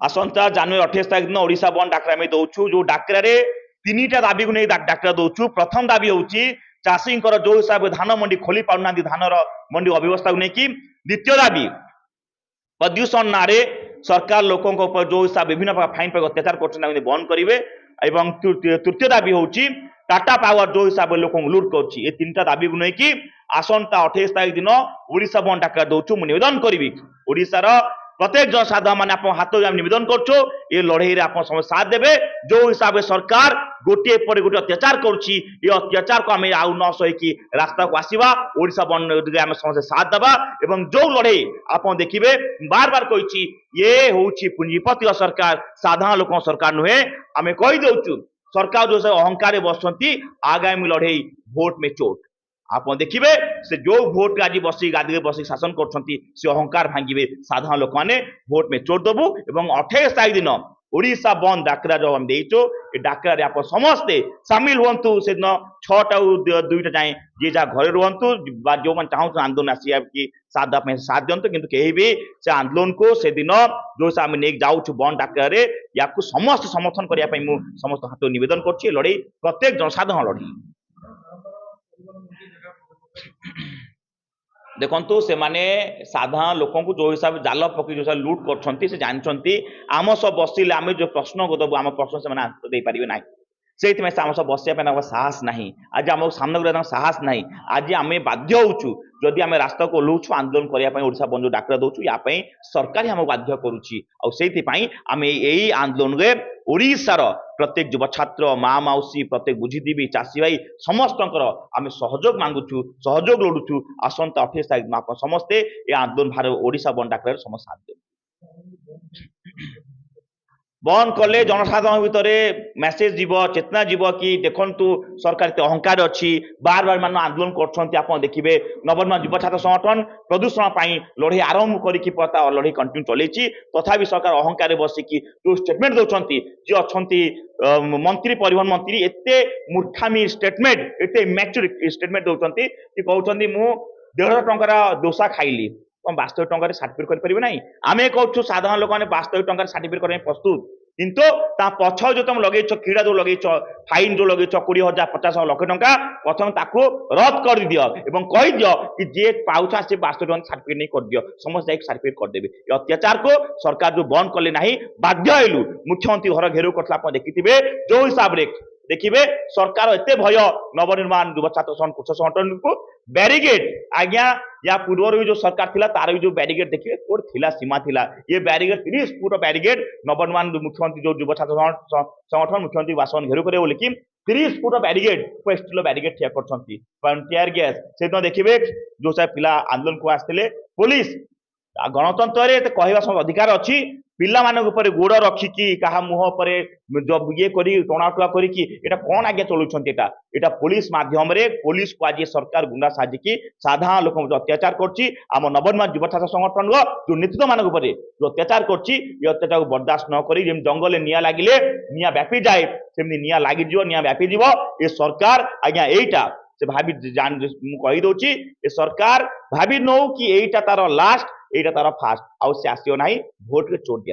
आसंता जनवरी 28 तारीख दिन ओडिशा बंद डाकरा आम दौचु जो डाकरे तीनटा दाबी को नहीं डाकरा दौचु। प्रथम दाबी हूँ चाषी जो हिसाब से धान मंडी खोली पाना धानर मंडी अव्यवस्था को लेकिन। द्वितीय दाबी प्रदूषण ना सरकार लोकों जो हिसाब विभिन्न प्रकार फाइन पर अत्याचार कर बंद करेंगे। तृतीय दाबी हूँ टाटा पावर जो हिसाब से लोक लुट कर तीनटा दाबी को लेकिन आसंता 28 तारीख दिन ओडिशा बंद डाकरा दौचु। मुझे निवेदन करी ओडिशार प्रत्येक जनसाधारण मैंने आप हाथ निवेदन करो ये लड़ई आप साथ देवे। जो हिसाब से सरकार गोटे पर गोटे अत्याचार करुच्ची अत्याचार को आम आउ न सही रास्ता को आसवा ओडिशा बंद आम समस्त साथ देवा। एवं जो लड़ई आप देखिए बार बार कही ये हूँ पुंजीपति सरकार साधारण लोक सरकार नुहे। आम कहीदे सरकार जो अहंकार बसती आगामी लड़ई भोट में चोट आप देखिए से जो भोट आज बस गादी बस शासन कर अहंकार भांगे साधारण लोक मैंने भोट में चोट देवु। और 28 तारीख दिन ओडिशा बंद डाकरा जो आम देचु डाकरा आप समस्ते सामिल हूँ से दिन 6टा 2टा जाए जी जहाँ घरे रुहतु जो मैंने चाहूँ आंदोलन आसिया कि साथ दिंतु कि कहीं भी से आंदोलन को से दिन जो आम नहीं जाऊँ बंद डाकरा या समस्त समर्थन करने समस्त हाथ निवेदन कर लड़ई प्रत्येक जनसाधारण लड़ई। देखु से माने साधारण लोक जो हिसाब से जाल पकड़ जो लुट कर जानते आम सब बसिले आम जो प्रश्न को दबू आम प्रश्न से आंसर दे पारे ना से आम सब बसापी साहस ना आज आम सामने साहस ना। आज आम बाध्य होचु जदि आम रास्ता को ओह्लुचु आंदोलन करने ओडिशा बंद डाकरा दौचु या सरकार आम बाध्य करुँच आम यही आंदोलन में ओडिशार प्रत्येक युवा छात्र माँ मौसी प्रत्येक बुद्धिजीवी चाषी भाई समस्त आम सहयोग मांगुचु सहयोग लोड़ुचु। आसंता 28 तारीख दिन आप समस्ते ये आंदोलन भार ओडिशा बंद डाकरा समस्त साथ दे बंद कले जनसाधारण भितर मेसेज जीव चेतना जीव कि देखु सरकार अहंकार अच्छी बार बार मान आंदोलन कर देखिए नवनिर्माण युवा छात्र संगठन प्रदूषण लड़ई आरंभ करता लड़ई कंटिन्यू चलती तथापि सरकार अहंकार बसिकी जो स्टेटमेंट दौरान जी अच्छा मंत्री परिवहन मंत्री एते मूर्खामी स्टेटमेंट एते मैच्योर स्टेटमेंट दौरान कि कहते मु 1.5 टंकार दोसा खाइली कौन वास्तविक टंकार सर्टिफिकेट करेंगे ना आम कहूँ साधारण लोक मैंने वास्तविक टंकार सर्टिफिकेट करने प्रस्तुत किंतु पछ जो तुम लगे कीड़ा जो लगे फाइन जो लगे 20,000 50,000 लाख टंका प्रथम ताको रद्द कर दियो एवं कही दियो कि जे पाउछा से वास्तविक टंका सर्टिफिकेट नहीं कर दियो समस्त जाए सर्टिफिकेट करदेवे। अत्याचार को सरकार जो बंद कले ना बाध्य हेलु मुख्यमंत्री घर घेराव करता देखिए जो हिसाब से देखिए सरकार एते भय नवनिर्माण युवा छात्र संगठन को बैरिगेड आज्ञा या पूर्व भी जो सरकार थिला तार भी जो बैरिगेड देखिए कोड थिला सीमा थिला ये बैरिगेड 30 फुट बैरिगेड नवनिर्माण मुख्यमंत्री जो युवा छात्र संगठन मुख्यमंत्री बासन घेराव करे लेकिन 30 फुट बैरिगेड स्टील बैरिगेड ठिया कर टीयर गैस से देखिए जो सब पिला आंदोलन को आसते पुलिस गणतंत्र कहवा सब अधिकार अच्छी पिला ऊपर गोड़ रखिकी क्या मुह पर ये टणाटुआ करा कौन आगे चलुँचा पुलिस माध्यम पुलिस को आज सरकार गुंडा साजिकी साधारण लोक जो अत्याचार करम नवनिर्माण युवा छात्र संगठन जो नेतृत्व मान जो अत्याचार कर बर्दाश्त न कर जंगल निया लगिले निया व्यापी जाए सेमती निया लगी निया व्यापी ये सरकार आज्ञा यहीटा से भाभी जान कहीदे ये सरकार भाभी नौ कि यहीटा तार लास्ट यहीटा तार फास्ट आउ से आसो ना भोट के चोट दिया।